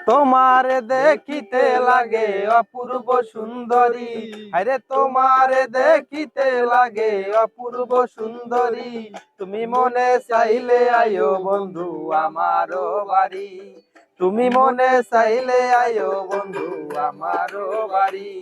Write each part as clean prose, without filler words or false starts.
তোমারে দেখিতে লাগে অপূর্ব সুন্দরী, আরে তোমারে দেখিতে লাগে অপূর্ব সুন্দরী। তুমি মনে চাইলে আয়ো বন্ধু আমারও বাড়ি, তুমি মনে চাইলে আয়ো বন্ধু আমারও বাড়ি।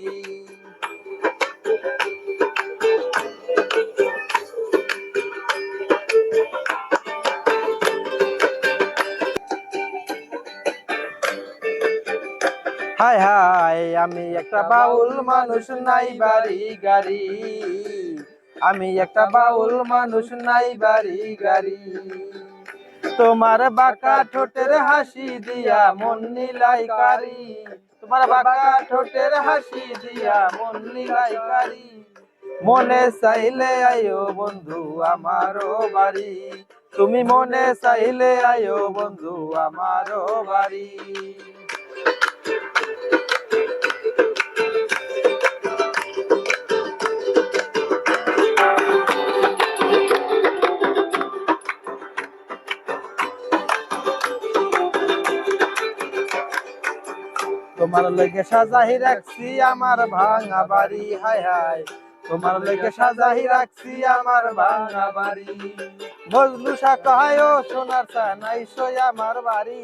হায় হায় আমি একটা বাউল মানুষ, নাই বাড়ি গাড়ি। আমি একটা বাউল মানুষ, নাই বাড়ি গাড়ি। তোমার বাঁকা ঠোঁটের হাসি দিয়া মন নিলাই কারি, তোমার বাঁকা ঠোঁটের হাসি দিয়া মন নিলাই কারি। মনে চাইলে আয়ো বন্ধু আমারও বাড়ি, তুমি মনে চাইলে আয়ো বন্ধু আমারও বাড়ি। তোমার লইগে সাজাহি রাখছি আমার ভাঙা বাড়ি, হায় হায় তোমার লইগে সাজাহি রাখছি আমার ভাঙা বাড়ি। মজনু শাখায় সোনার চা নাইসই আমার বাড়ি,